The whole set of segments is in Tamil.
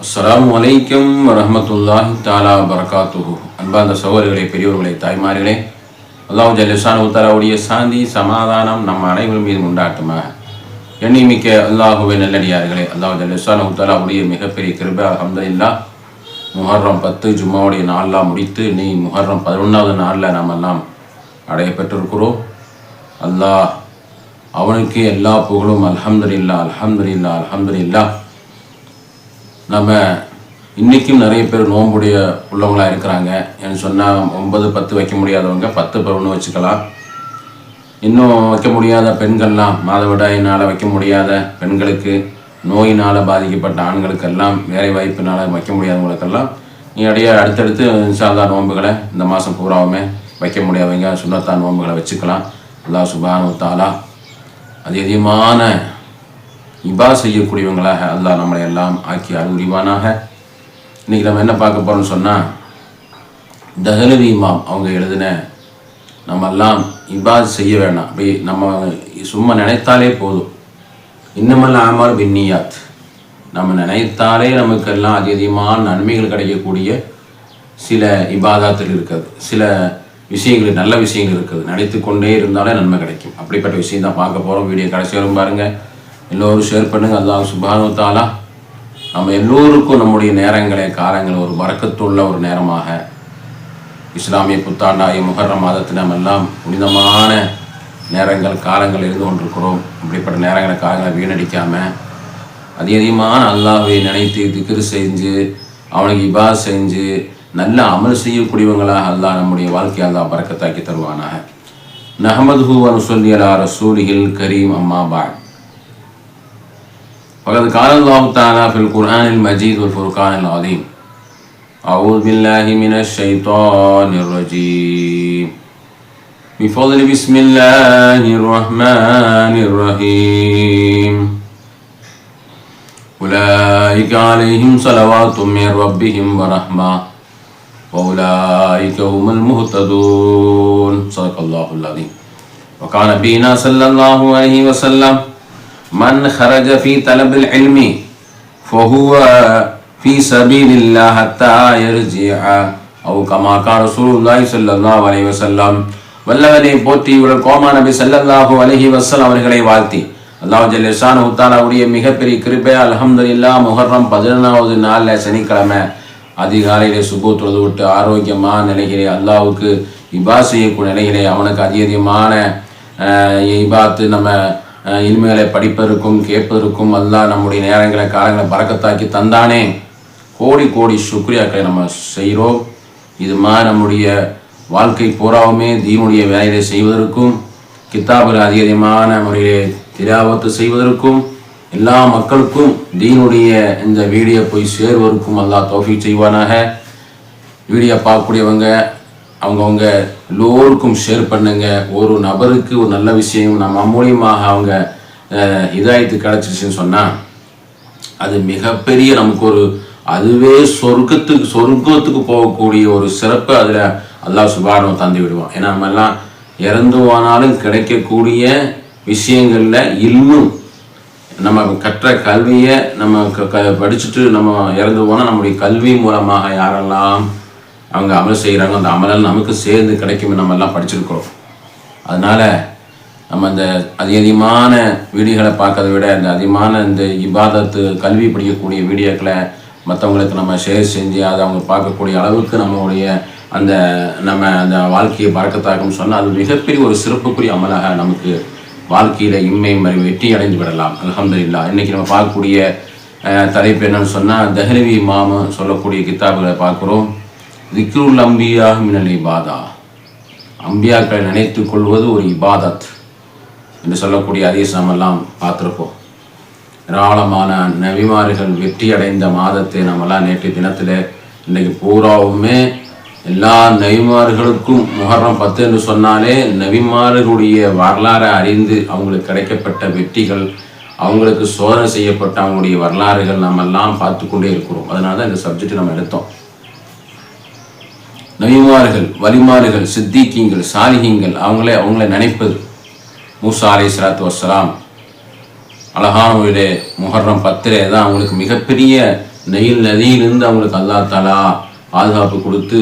அஸ்ஸலாமு அலைக்கும் வரஹ்மத்துல்லாஹி தஆலா வபரகாத்துஹு. அன்பார்ந்த சகோதரர்களே, பெரியோர்களே, தாய்மார்களே, அல்லாஹ் ஜல்லஷானஹு தஆலாவுடைய சாந்தி சமாதானம் நம்ம அனைவரும் மீது உண்டாட்டுமாக. எண்ணிமிக்க அல்லாஹுவே நல்லடியார்களே, அல்லாஹ் ஜல்லஷானஹு தஆலாவுடைய மிகப்பெரிய கிருபை, அல்ஹம்துலில்லாஹ். முஹர்ரம் 10 ஜும்மாவுடைய நாளெலாம் முடித்து நீ முஹர்ரம் 11வது நாளில் நாம் எல்லாம் அடைய பெற்றிருக்கிறோம். அல்லாஹ் அவனுக்கு எல்லா புகழும். அல்ஹம்துலில்லாஹ், அல்ஹம்துலில்லாஹ், அல்ஹம்துலில்லாஹ். நம்ம இன்றைக்கும் நிறைய பேர் நோன்புடைய உள்ளவங்களாக இருக்கிறாங்க. ஏன்னு சொன்னால் 9, 10 வைக்க முடியாதவங்க 10, 11 வச்சுக்கலாம். இன்னும் வைக்க முடியாத பெண்கள்லாம், மாதவிடாயினால் வைக்க முடியாத பெண்களுக்கு, நோயினால் பாதிக்கப்பட்ட ஆண்களுக்கெல்லாம், வேலை வாய்ப்பினால் வைக்க முடியாதவங்களுக்கெல்லாம் நீடைய அடுத்தடுத்து இன்ஷா அல்லாஹ் நோன்புகளை இந்த மாதம் பூராவுமே வைக்க முடியாதவங்க சுன்னத்தான் நோன்புகளை வச்சுக்கலாம். அல்லாஹ் சுப்ஹானஹு வ தஆலா அதிகமான இபா செய்யக்கூடியவங்களாக அல்லாஹ் நம்மளை எல்லாம் ஆக்கி அருள்வானாக. இன்றைக்கி நம்ம என்ன பார்க்க போகிறோம்னு சொன்னால், தஹ்லவி இமாம் அவங்க எழுதின நம்ம எல்லாம் இபாத் செய்ய வேண்டாம், அப்படி நம்ம சும்மா நினைத்தாலே போதும். இன்னமல் அமால் பின்னியாத், நம்ம நினைத்தாலே நமக்கெல்லாம் அதிகமான நன்மைகள் கிடைக்கக்கூடிய சில இபாதாத்தில் இருக்கிறது, சில விஷயங்கள், நல்ல விஷயங்கள் இருக்குது. நினைத்து கொண்டே இருந்தாலே நன்மை கிடைக்கும். அப்படிப்பட்ட விஷயம் தான் பார்க்க போகிறோம். வீடியோ கடைசி வரும் பாருங்கள், எல்லோரும் ஷேர் பண்ணுங்கள். அல்லாஹ் சுப்ஹானஹு வ தஆலா நம்ம எல்லோருக்கும் நம்முடைய நேரங்களை, காலங்களை ஒரு பரக்கத்துள்ள ஒரு நேரமாக, இஸ்லாமிய புத்தாண்டாய முஹர்ரம் மாதத்தில் நம்ம எல்லாம் புனிதமான நேரங்கள், காலங்கள் இருந்து கொண்டிருக்கிறோம். அப்படிப்பட்ட நேரங்களை, காலங்களை வீணடிக்காமல் அதிகமான அல்லாஹ்வை நினைத்து திக்ர் செஞ்சு, அவனுக்கு இபாத் செஞ்சு நல்ல அமல் செய்யக்கூடியவங்களாக அல்லாஹ் நம்முடைய வாழ்க்கையை அல்லாஹ் பரக்கத்தாக்கி தருவானாக. நஹ்மதுஹு வ நுஸல்லி அலா ரசூலிஹில் கரீம். அம்மா பஅத். فقد قال الله تعالى في القرآن المجيد والفرقان العظيم: أعوذ بالله من الشيطان الرجيم بفضل بسم الله الرحمن الرحيم أولئك عليهم صلوات من ربهم ورحمة وأولئك هم المهتدون. صدق الله العظيم. وقال نبينا صلى الله عليه وسلم: من خرج في طلب العلم فهو في سبيل الله حتى يرجع أو كما قال رسول الله صلى الله عليه وسلم. வல்லவனை போற்றி இவர்கள் கோமா நபி ஸல்லல்லாஹு அலைஹி வஸல்லம் அவர்களை வாழ்த்தி, அல்லாஹ் ஜல்லஷானஹு தஆலாவுடைய மிகப்பெரிய கிருபை, அல்ஹம்துலில்லாஹ், முஹர்ரம் 11வது நாளில் சனிக்கிழமை அதிகாலையிலே சுபூ தொழுது விட்டு ஆரோக்கியமான நிலைகளே, அல்லாஹ்வுக்கு இபாத் செய்யக்கூடிய நிலைகளே, அவனுக்கு அதிகமான இபாத்து நம்ம இனிமைகளை படிப்பதற்கும் கேட்பதற்கும் அல்லாஹ் நம்முடைய நேரங்களை, காலங்களை பரக்கத்தாக்கி தந்தானே. கோடி கோடி சுக்ரியாக்களை நம்ம செய்கிறோம். இது மாதிரி நம்முடைய வாழ்க்கை பூராவுமே தீனுடைய வேலையை செய்வதற்கும், கித்தாபுகள் அதிகமான முறையிலே திலாவத்து செய்வதற்கும், எல்லா மக்களுக்கும் தீனுடைய இந்த வீடியோ போய் சேர்வதற்கும் அல்லாஹ் தௌஃபீக் செய்வானாக. வீடியோ பார்க்கக்கூடியவங்க அவங்கவுங்க எல்லோருக்கும் ஷேர் பண்ணுங்க. ஒரு நபருக்கு ஒரு நல்ல விஷயம் நம்ம மூலியமாக அவங்க ஹிதாயத்து கிடச்சிருச்சுன்னு சொன்னால் அது மிகப்பெரிய நமக்கு ஒரு, அதுவே சொர்க்கத்துக்கு போகக்கூடிய ஒரு சிறப்பு அதில் அல்லாஹ் சுப்ஹானஹு தந்து விடுவான். ஏன்னா நம்ம எல்லாம் இறந்து போனாலும் கிடைக்கக்கூடிய விஷயங்களில் இல்மும், நம்ம கற்ற கல்வியை நம்ம படிச்சுட்டு நம்ம இறந்து போனால் நம்முடைய கல்வி மூலமாக யாரெல்லாம் அவங்க அமல் செய்கிறாங்க, அந்த அமலால் நமக்கு சேர்ந்து கிடைக்கும். நம்ம எல்லாம் படிச்சிருக்கிறோம். அதனால் நம்ம அந்த அதிகமான வீடியோகளை பார்க்கறத விட இந்த அதிகமான இந்த இபாதத்து கல்வி படிக்கக்கூடிய வீடியோக்களை மற்றவங்களுக்கு நம்ம ஷேர் செஞ்சு அதை அவங்க பார்க்கக்கூடிய அளவுக்கு நம்மளுடைய நம்ம அந்த வாழ்க்கையை பறக்கத்தாக்குன்னு சொன்னால் அது மிகப்பெரிய ஒரு சிறப்புக்குரிய அமலாக நமக்கு வாழ்க்கையில் இம்மை மறை வெற்றி அடைந்து விடலாம். அல்ஹம்துலில்லாஹ். இன்றைக்கி நம்ம பார்க்கக்கூடிய தலைப்பு என்னன்னு சொன்னால், தஹ்லவி இமாம் சொல்லக்கூடிய கித்தாபுகளை பார்க்குறோம். திக்ருல் அம்பியா மினல் இபாதா, அம்பியாக்களை நினைத்து கொள்வது ஒரு இபாதத் என்று சொல்லக்கூடிய ஹதீஸ் நம்மெல்லாம் பார்த்துருப்போம். ஏராளமான நபிமார்கள் வெற்றி அடைந்த மாதத்தை நம்மெல்லாம் நேற்று தினத்தில் இன்றைக்கு பூராவுமே எல்லா நபிமார்களுக்கும் முஹர்ரம் 10 என்று சொன்னாலே நபிமார்களுடைய வரலாறை அறிந்து அவங்களுக்கு கிடைக்கப்பட்ட வெற்றிகள், அவங்களுக்கு சோதனை செய்யப்பட்ட அவங்களுடைய வரலாறுகள் நம்மெல்லாம் பார்த்து கொண்டே இருக்கிறோம். அதனால தான் இந்த சப்ஜெக்ட் நம்ம எடுத்தோம். நபிமார்கள், வலிமார்கள், சித்திகீங்கள், சாலிஹீங்கள் அவங்கள நினைப்பது. மூசா அலைஹிஸ்ஸலாத்து வஸ்ஸலாம் அழகான முறையிலே முஹர்ரம் 10 தான் அவங்களுக்கு மிகப்பெரிய நெயில் நதியிலிருந்து அவங்களுக்கு அல்லாஹ் தஆலா பாதுகாப்பு கொடுத்து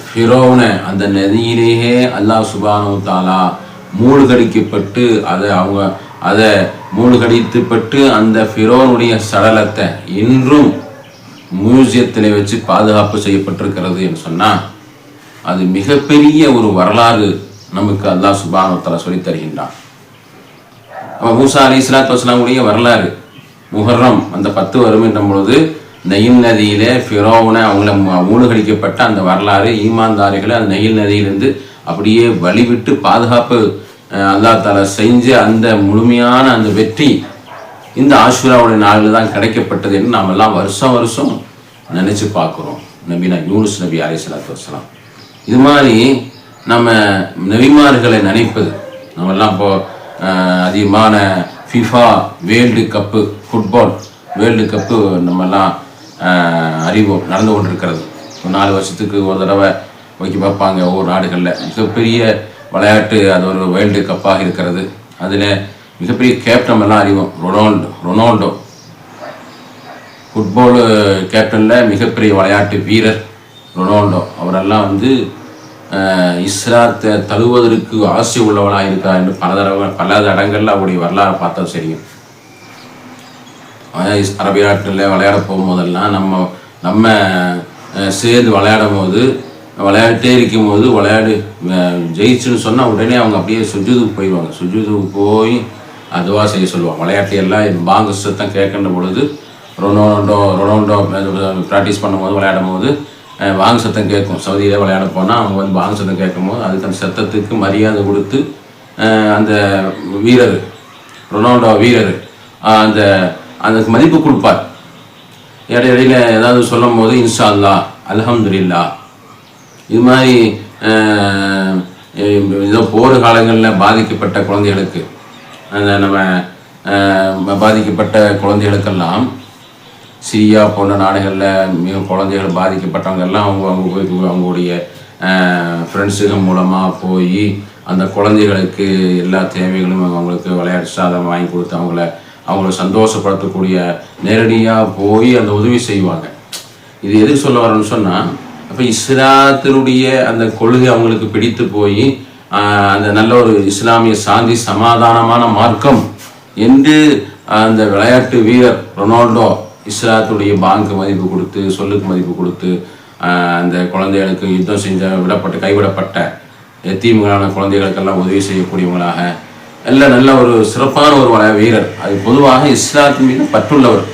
ஃபிரௌனை அந்த நதியிலேயே அல்லாஹ் சுப்ஹானஹு வ தஆலா மூழ்கடிக்கப்பட்டு அதை மூழ்கடித்துப்பட்டு அந்த ஃபிரௌனுடைய சடலத்தை இன்றும் மியூசியத்தில் வச்சு பாதுகாப்பு செய்யப்பட்டிருக்கிறது என்று சொன்னால் அது மிகப்பெரிய ஒரு வரலாறு நமக்கு அல்லாஹ் சுப்ஹானஹு வ தஆலா சொல்லித் தருகின்றான். மூசா அலைஹிஸ்ஸலாத்து வஸ்ஸலாமுடைய வரலாறு முஹர்ரம் அந்த 10 வரும் என்ற பொழுது நைல் நதியிலே ஃபிரௌனை அவங்கள மூழ்கடிக்கப்பட்ட அந்த வரலாறு ஈமான்தாரிகளை அந்த நைல் நதியிலிருந்து அப்படியே வழிவிட்டு பாதுகாப்பு அல்லாஹ் தஆலா செஞ்ச அந்த முழுமையான அந்த வெற்றி இந்த ஆஷூராவுடைய நாளில் தான் கிடைக்கப்பட்டது என்று நாம் எல்லாம் வருஷம் வருஷம் நினைச்சு பார்க்குறோம். நபினா யூனுஸ் நபி அலைஹிஸ்ஸலாத்து வஸ்ஸலாம் இது மாதிரி நம்ம நபிமார்களை நினைப்பது நம்மெல்லாம் இப்போ அதிகமான FIFA world cup football world cup நம்மெல்லாம் அறிவோம் நடந்து கொண்டிருக்கிறது. 4 வருஷத்துக்கு ஒரு தடவை வைக்க பார்ப்பாங்க ஒவ்வொரு நாடுகளில். மிகப்பெரிய விளையாட்டு அது ஒரு வேர்ல்டு கப்பாக இருக்கிறது. அதில் மிகப்பெரிய கேப்டன் எல்லாம் அறிவோம். ரொனால்டோ ஃபுட்பால் கேப்டனில் மிகப்பெரிய விளையாட்டு வீரர் ரொனால்டோ. அவரெல்லாம் வந்து இஸ்லாத்தை தழுவதற்கு ஆசை உள்ளவனாக இருக்கா என்று பல இடங்கள்ல அவருடைய வரலாறு பார்த்தா சரியும். அரபி நாட்டில் விளையாட போகும்போதெல்லாம் நம்ம சேர்ந்து விளையாட்டே இருக்கும் போது ஜெயிச்சுன்னு சொன்னால் உடனே அவங்க அப்படியே சுஜூதுக்கு போயிடுவாங்க. சுஜூதுக்கு போய் அதுவாக செய்ய சொல்லுவாங்க. விளையாட்டையெல்லாம் பாங்கு சத்தம் கேட்கின்ற பொழுது ரொனால்டோ ப்ராக்டிஸ் பண்ணும்போது விளையாடும் போது வாங்கு சத்தம் கேட்கும். சவுதியில் விளையாட போனால் அவங்க வந்து வாங்கு சத்தம் கேட்கும் போது அதுக்கு அந்த சத்தத்துக்கு மரியாதை கொடுத்து அந்த ரொனால்டோ வீரர் அதுக்கு மதிப்பு கொடுப்பார். இடையில ஏதாவது சொல்லும் போது இன்ஷா அல்லாஹ் அல்ஹம்துலில்லாஹ் இது மாதிரி ஏதோ போர் காலங்களில் பாதிக்கப்பட்ட குழந்தைகளுக்கு நம்ம பாதிக்கப்பட்ட குழந்தைகளுக்கெல்லாம் சிரியா போன்ற நாடுகளில் மிக குழந்தைகள் பாதிக்கப்பட்டவங்க எல்லாம் அவங்களுடைய ஃப்ரெண்ட்ஸுகள் மூலமாக போய் அந்த குழந்தைகளுக்கு எல்லா தேவைகளும் அவங்களுக்கு விளையாட்டு சாதனம் வாங்கி கொடுத்து அவங்கள சந்தோஷப்படுத்தக்கூடிய நேரடியாக போய் அந்த உதவி செய்வாங்க. இது எதுக்கு சொல்ல வரேன்னு சொன்னால், அப்போ இஸ்லாத்தினுடைய அந்த கொள்கை அவங்களுக்கு பிடித்து போய் அந்த நல்ல ஒரு இஸ்லாமிய சாந்தி சமாதானமான மார்க்கம் என்று அந்த விளையாட்டு வீரர் ரொனால்டோ இஸ்லாத்துடைய பாங்கு மதிப்பு கொடுத்து சொல்லுக்கு மதிப்பு கொடுத்து அந்த குழந்தைகளுக்கு யுத்தம் செஞ்ச கைவிடப்பட்ட எத்தீம்களான குழந்தைகளுக்கெல்லாம் உதவி செய்யக்கூடியவங்களாக எல்லாம் நல்ல ஒரு சிறப்பான ஒரு வீரர். அது பொதுவாக இஸ்லாத்தின் மீது பற்றுள்ளவர்.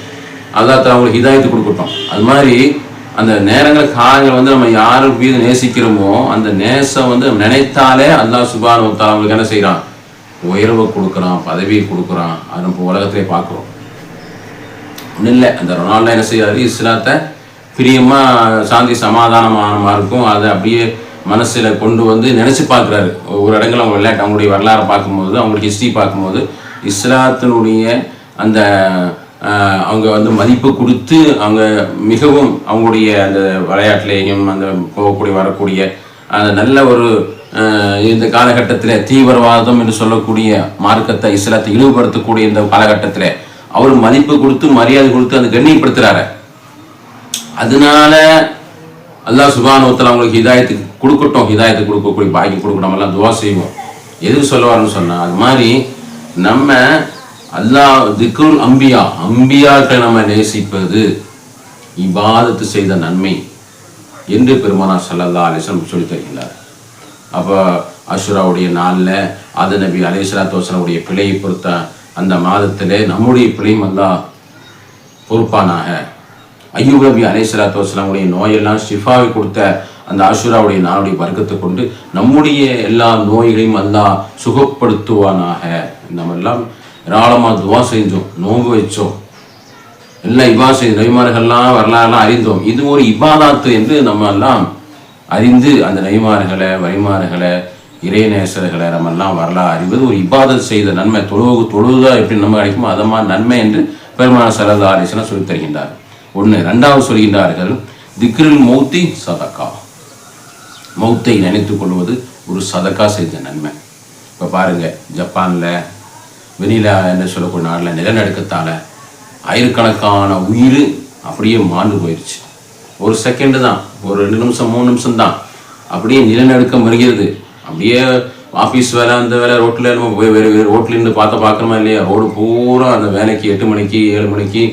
அல்லாஹ் அவங்களுக்கு ஹிதாயத்து கொடுக்கட்டும். அது மாதிரி அந்த நேரங்கள் காலங்கள் வந்து நம்ம யாரு மீது நேசிக்கிறோமோ அந்த நேசம் வந்து நினைத்தாலே அல்லாஹ் சுப்ஹானஹு வ தஆலா அவங்களுக்கு என்ன செய்யறான், உயர்வை கொடுக்குறான், பதவியை கொடுக்குறான். அது நம்ம உலகத்திலே பார்க்குறோம். ஒன்றும் இல்லை, அந்த ரொனால்டோ என்ன செய்யறாரு, இஸ்லாத்தை பிரியமாக சாந்தி சமாதானமான இருக்கும் அதை அப்படியே மனசில் கொண்டு வந்து நினச்சி பார்க்குறாரு. ஒரு இடங்கள் அவங்க விளையாட்டு அவங்களுடைய வரலாறை பார்க்கும்போது அவங்களுக்கு ஹிஸ்ட்ரி பார்க்கும்போது இஸ்லாத்தினுடைய அந்த அவங்க வந்து மதிப்பு கொடுத்து அவங்க மிகவும் அவங்களுடைய அந்த விளையாட்டுலேயும் அந்த வரக்கூடிய அந்த நல்ல ஒரு இந்த காலகட்டத்தில் தீவிரவாதம் என்று சொல்லக்கூடிய மார்க்கத்தை இஸ்லாத்தை இழிவுபடுத்தக்கூடிய இந்த காலகட்டத்தில் அவர் மதிப்பு கொடுத்து மரியாதை கொடுத்து அந்த கண்ணியப்படுத்துறாரு. அதனால அல்லாஹ் சுப்ஹானஹு வ தஆலா அவங்களுக்கு ஹிதாயத்து கொடுக்கட்டும், ஹிதாயத்து கொடுக்கக்கூடிய பாக்கி கொடுக்கணும், நம்ம எல்லாம் துவா செய்வோம். எதுக்கு சொல்ல வரணும்னு சொன்னா, அது மாதிரி நம்ம அல்லாஹ் திக்ருல் அம்பியாக்களை நம்ம நேசிப்பது இபாதத்து செய்த நன்மை என்று பெருமானார் ஸல்லல்லாஹு அலைஹி வஸல்லம் சொல்லி தருகிறார். அப்போ அஷூராவுடைய நாளில் ஆதம் நபி அலைஹிஸ்ஸலாத்து வஸலாமுடைய பிழையை பொறுத்த அந்த மாதத்திலே நம்முடைய பிழையும் அல்லாஹ் பொறுப்பானாக. அய்யூப் நபி அலைஹிஸ்ஸலாத்து வஸலாமுடைய நோயெல்லாம் ஷிஃபாவை கொடுத்த அந்த ஆஷூராவுடைய நாளுடைய வர்க்கத்தை கொண்டு நம்முடைய எல்லா நோய்களையும் அல்லாஹ் சுகப்படுத்துவானாக. நம்ம எல்லாம் ஏராளமாக துவா செஞ்சோம், நோன்பு வச்சோம், எல்லாம் செய்த நபிமார்கள்லாம் வரலாறுலாம் அறிந்தோம். இது ஒரு இபாதாத்து என்று நம்ம எல்லாம் அறிந்து அந்த நபிமார்களை வழிமார்களை இறைநேசர்களை நம்ம எல்லாம் வரலாறு அறிவது ஒரு இபாதத் செய்த நன்மை. தொழுவதா எப்படி நம்ம கிடைக்குமோ அதமா நன்மை என்று பெருமானார் ஸல்லல்லாஹு அலைஹி வஸல்லம் சொல்லி தருகின்றார். ஒன்று. ரெண்டாவது சொல்கின்றார்கள், திக்ருல் மௌத்தி சதக்கா, மௌத்தை நினைத்து கொள்வது ஒரு சதக்கா செய்த நன்மை. இப்போ பாருங்க, ஜப்பானில் வெனிலா என்று சொல்லக்கூடிய நாட்டில் நிலநடுக்கத்தால் ஆயிரக்கணக்கான உயிர் அப்படியே மாண்டு போயிடுச்சு. ஒரு செகண்டு தான், ஒரு 2 நிமிஷம் 3 நிமிஷம் தான், அப்படியே நிலநடுக்கம் வருகிறது. அப்படியே ஆஃபீஸ் வேலை, அந்த வேலை, ரோட்டில் நம்ம போய் ரோட்டில் இருந்து பார்க்குறோமா இல்லையா, ரோடு பூரா அந்த வேலைக்கு 8 மணிக்கு 7 மணிக்கு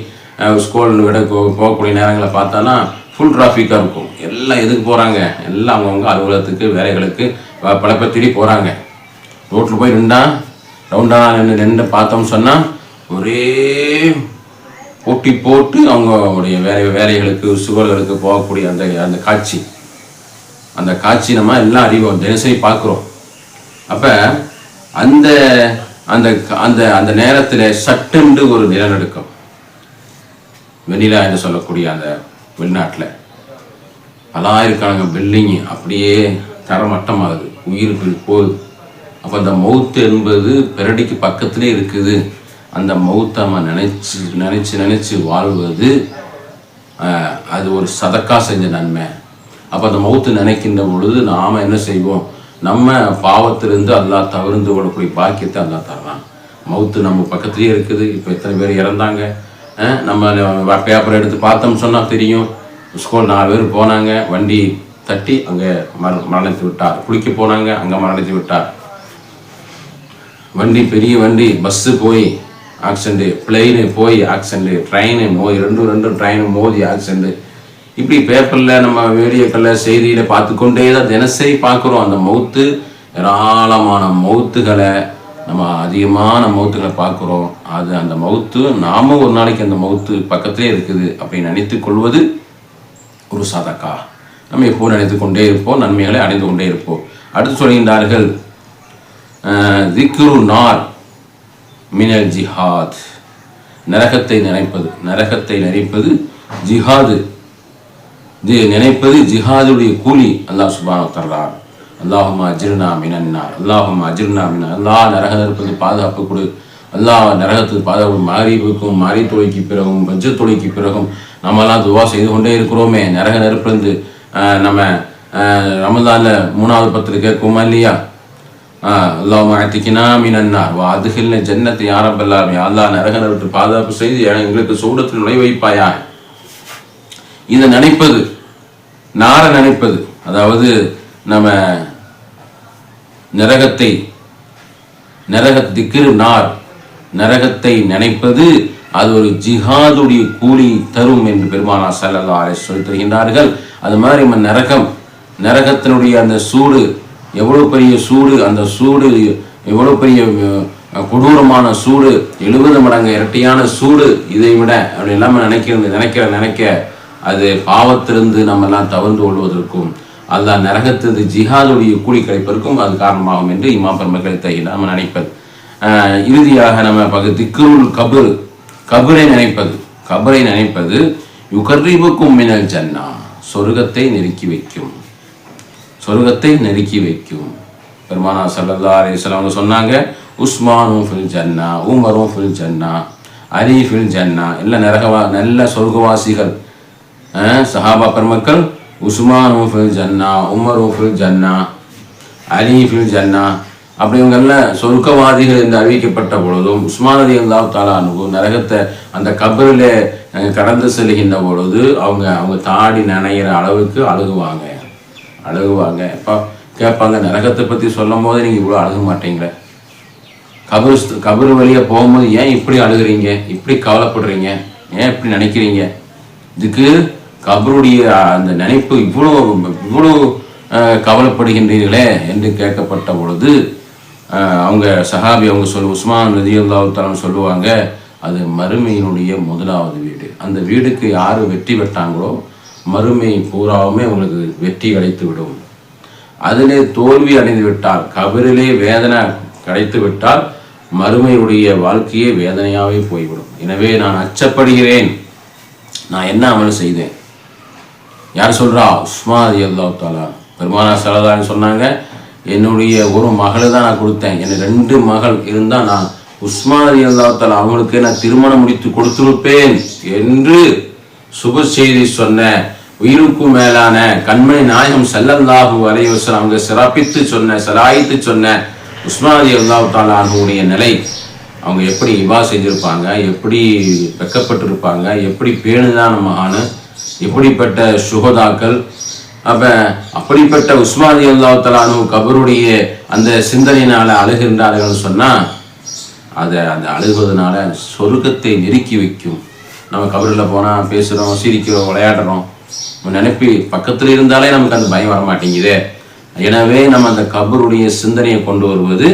ஸ்கூல் விட போகக்கூடிய நேரங்களை பார்த்தானா ஃபுல் டிராஃபிக்காக இருக்கும். எல்லாம் எதுக்கு போகிறாங்க, எல்லாம் அவங்கவுங்க அலுவலகத்துக்கு வேலைகளுக்கு பல பேர் தேடி போகிறாங்க. ரோட்டில் போய் ரவுண்டாக நின்று பார்த்தோம்னு சொன்னால் ஒரே போட்டி போட்டு அவங்களுடைய வேலைகளுக்கு சுகர்களுக்கு போகக்கூடிய அந்த காட்சி நம்ம எல்லாம் அறிவோம், தினசரி பார்க்குறோம். அப்போ அந்த அந்த அந்த அந்த நேரத்தில் சட்டென்று ஒரு நிலநடுக்கம், வெனிலா என்று சொல்லக்கூடிய அந்த வெளிநாட்டில் பலாயிரக்கணக்கான பில்டிங்கு அப்படியே தரமட்டமாகுது, உயிர்கள் போகுது. அப்போ அந்த மவுத்து என்பது பெரடிக்கு பக்கத்திலே இருக்குது. அந்த மவுத்தை நம்ம நினச்சி வாழ்வது அது ஒரு சதக்கா செஞ்ச நன்மை. அப்போ அந்த மவுத்து நினைக்கின்ற பொழுது நாம் என்ன செய்வோம், நம்ம பாவத்திலிருந்து அல்லாஹ் தவிர்ந்து கொள்ளக்கூடிய பாக்கியத்தை அல்லாஹ் தரலாம். மவுத்து நம்ம பக்கத்துலேயே இருக்குது. இப்போ எத்தனை பேர் இறந்தாங்க, நம்ம பேப்பரை எடுத்து பார்த்தோம்னு சொன்னால் தெரியும். ஸ்கூல் 4 பேர் போனாங்க, வண்டி தட்டி அங்கே மரணித்து விட்டார். குளிக்க போனாங்க, அங்கே மரணித்து விட்டார். வண்டி, பெரிய வண்டி, பஸ்ஸு போய் ஆக்சிடென்ட்டு, பிளெயினு போய் ஆக்சிடென்ட்டு, ட்ரெயினு ரெண்டும் ட்ரெயினு மோதி ஆக்சிடென்ட்டு. இப்படி பேப்பரில் நம்ம வீடியோக்களில் செய்தியில் பார்த்து கொண்டே தான் தினசரி பார்க்குறோம். அந்த மவுத்து, ஏராளமான மவுத்துகளை, நம்ம அதிகமான மவுத்துகளை பார்க்குறோம். அந்த மவுத்து நாமும் ஒரு நாளைக்கு அந்த மவுத்து பக்கத்திலே இருக்குது அப்படின்னு நினைத்து கொள்வது ஒரு சதக்கா. நம்ம எப்போ நினைத்து கொண்டே இருப்போம், நன்மைகளை அடைந்து கொண்டே இருப்போம். அடுத்து சொல்கின்றார்கள், திக்ரு நார் மினல் ஜிஹாத், நரகத்தை நினைப்பது ஜிஹாது, நினைப்பது ஜிஹாதுடைய கூலி. அல்லாஹ் சுப்ஹானஹு வ தஆலா அல்லாஹும்ம அஜிர்னா மினன்னார், அல்லாஹும்ம அஜிர்னா மினன், அல்லாஹ் நரகம் இருப்பது பாதுகாப்பு கொடு, அல்லாஹ் நரகத்துக்கு பாதுகாப்பு. மாரிபுக்கும் மாரி தொலைக்கு பிறகும் வஜ்ஜ தொலைக்கு பிறகும் நம்மலாம் துவா செய்து கொண்டே இருக்கிறோமே. நரக நெருப்பிலிருந்து நம்ம ரமலானில் 3வது பத்தில் கேட்குமா இல்லையா, அல்லாஹும்ம அத்திகினா மினன்னார் வ அத்கில்னா ஜன்னத்தை யா ரப்பல் ஆலமீன், அல்லாஹ் நரக நெருப்பு பாதுகாப்பு செய்து எங்களுக்கு சூடத்தில் நுழை வைப்பாயா. இதை நினைப்பது, நார நினைப்பது, அதாவது நம்ம திக்ரு நார், நரகத்தை நினைப்பது அது ஒரு ஜிஹாதுடைய கூலி தரும் என்று பெருமானார் ஸல்லல்லாஹு அலைஹி வஸல்லம் சொல்லி தருகின்றார்கள். அது மாதிரி நம்ம நரகத்தினுடைய அந்த சூடு எவ்வளோ பெரிய சூடு, அந்த சூடு எவ்வளோ பெரிய கொடூரமான சூடு, 70 மடங்கு இரட்டையான சூடு. இதை விட அப்படி எல்லாமே நினைக்க அது பாவத்திலிருந்து நம்ம எல்லாம் தவிர்ந்து கொள்வதற்கும் அல்லாஹ் நரகத்திலிருந்து ஜிஹாதுடைய கூலி கிடைப்பதற்கும் அது காரணமாகும் என்று இமாம் பெருமக்களை தகையில் நம்ம நினைப்பது. இறுதியாக நம்ம திக்ருல் கபரை நினைப்பது யுகர்ரிபுக்கும் மினல் ஜன்னா, சொர்க்கத்தை நெருக்கி வைக்கும். பெருமானார் ஸல்லல்லாஹு அலைஹி வஸல்லம் சொன்னாங்க, உஸ்மானும் ஃபில் ஜன்னா, உமரும் ஃபில் ஜன்னா, அலி ஃபில் ஜன்னா, எல்லாம் நல்ல சொர்க்கவாசிகள். சஹாபா பெருமக்கள் உஸ்மானும் ஃபில் ஜன்னா, உமரும் ஃபில் ஜன்னா, அலி ஃபில் ஜன்னா, அப்படி இவங்கெல்லாம் சொர்க்கவாதிகள் என்று அறிவிக்கப்பட்ட பொழுதும் உஸ்மான் ரலியல்லாஹு தஆலா அன்ஹு நரகத்தை அந்த கபரில் கடந்து செல்கின்ற பொழுது அவங்க தாடி நனைகிற அளவுக்கு அழுகுவாங்க. இப்போ கேட்பாங்க, நரகத்தை பற்றி சொல்லும் போது நீங்கள் இவ்வளோ அழுக மாட்டீங்களே, கபரு வழியாக போகும்போது ஏன் இப்படி அழுகிறீங்க, இப்படி கவலைப்படுறீங்க, ஏன் இப்படி நினைக்கிறீங்க, இதுக்கு கபருடைய அந்த நினைப்பு இவ்வளோ கவலைப்படுகின்றீர்களே என்று கேட்கப்பட்ட பொழுது அவங்க சஹாபி உஸ்மான் ரலியல்லாஹு தஆலா சொல்லுவாங்க, அது மறுமையினுடைய முதலாவது வீடு. அந்த வீடுக்கு யார் வெற்றி பெற்றாங்களோ மறுமை பூராவுமே உங்களுக்கு வெற்றி கிடைத்து விடும். அதிலே தோல்வி அடைந்து விட்டால், கபரிலே வேதனை கிடைத்து விட்டால் மறுமையுடைய வாழ்க்கையே வேதனையாகவே போய்விடும். எனவே நான் அச்சப்படுகிறேன், நான் என்ன அமல் செய்தேன். யார் சொல்கிறா? உஸ்மான் ரலியல்லாஹு தஆலா. பெருமானார் ஸல்லல்லாஹு அலைஹி வஸல்லம் சொன்னாங்க, என்னுடைய ஒரு மகளை தான் நான் கொடுத்தேன், எனக்கு 2 மகள் இருந்தால் நான் உஸ்மான் ரலியல்லாஹு தஆலா அவங்களுக்கு நான் திருமணம் முடித்து கொடுத்திருப்பேன் என்று சுப செய்தி சொன்ன, உயிருக்கும் மேலான கண்மணி நாயகம் ஸல்லல்லாஹு அலைஹி வஸல்லம் அவங்க சிறப்பித்து சொன்ன, சலாயித்து சொன்ன உஸ்மான் ரலியல்லாஹு தஆலா அவங்களுடைய நிலை அவங்க எப்படி இபா செஞ்சுருப்பாங்க, எப்படி வெக்கப்பட்டிருப்பாங்க, எப்படி பேணுதானமான எப்படிப்பட்ட சுகதாக்கள். அப்போ அப்படிப்பட்ட உஸ்மான் ரலியல்லாஹு தஆலா அன்ஹு கபருடைய அந்த சிந்தனையினால் அழுகின்றார்கள்னு சொன்னால் அதை அந்த அழுகுவதனால சொர்க்கத்தை நெருக்கி வைக்கும். நம்ம கபரில் போனால் பேசுகிறோம், சிரிக்கிறோம், விளையாடுறோம், நினைப்பி பக்கத்தில் இருந்தாலே நமக்கு அந்த பயம் வர மாட்டேங்குதே. எனவே நம்ம அந்த கபருடைய சிந்தனையை கொண்டு வருவது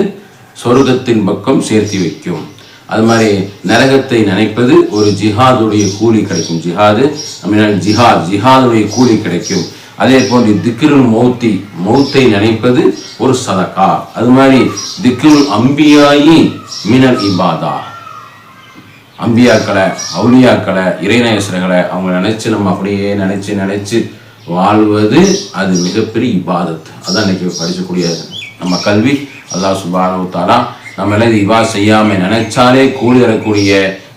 சொர்க்கத்தின் பக்கம் சேர்த்து வைக்கும். அது மாதிரி நரகத்தை நினைப்பது ஒரு ஜிஹாதுடைய கூலி கிடைக்கும். ஜிஹாதுடைய கூலி கிடைக்கும். அதே போன்று திக்ருல் மௌத்தை நினைப்பது ஒரு சதகா. அது மாதிரி திக்ருல் அம்பியாயி மினல் இபாதா, அம்பியாக்களை, அவுலியாக்களை, இறைநேசர்களை அவங்க நினைச்சு நம்ம அப்படியே நினைச்சு வாழ்வது அது மிகப்பெரிய இபாதத். அதான் இன்னைக்கு படிக்கக்கூடிய நம்ம கல்வி. அல்லாஹ் சுப்ஹானஹு வ தஆலா நம்ம எல்லாம் இது இவா செய்யாமல் நினைச்சாலே கூலி வரக்கூடிய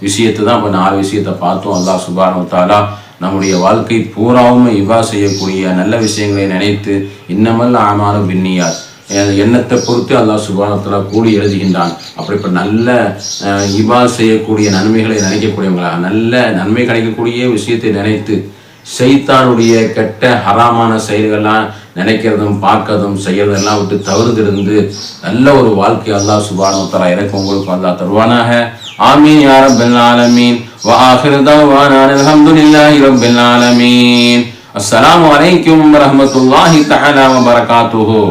விஷயத்தை தான் இப்போ 4 விஷயத்தை பார்த்தோம். அல்லாஹ் சுப்ஹானஹு வ தஆலா நம்முடைய வாழ்க்கை பூராவும் இவா செய்யக்கூடிய நல்ல விஷயங்களை நினைத்து இன்னமல் ஆமாலும் பின்னியார் எண்ணத்தை பொறுத்து அல்லாஹ் சுப்ஹானஹு வ தஆலா கூலி எழுதுகின்றான். அப்படிப்பட்ட நல்ல இவா செய்யக்கூடிய நன்மைகளை நினைக்கக்கூடியவங்களா, நல்ல நன்மை கிடைக்கக்கூடிய விஷயத்தை நினைத்து ஷைத்தானுடைய கெட்ட ஹராமான செயல்கள்லாம் நினைக்கிறதும் பார்க்கறதும் செய்யறதெல்லாம் விட்டு தவிர்த்திருந்து நல்ல ஒரு வாழ்க்கை அல்லாஹ் சுப்ஹானஹு வ தஆலா எனக்கு உங்களுக்கு அல்லாஹ் தருவானாக. ஆமீன் யா ரப்பல் ஆலமீன். வ ஆகிரு தஅவானா அல்ஹம்துலில்லாஹி ரப்பில் ஆலமீன். அஸ்ஸலாமு அலைக்கும் வ ரஹ்மத்துல்லாஹி தஆலா வ பரகாத்துஹு.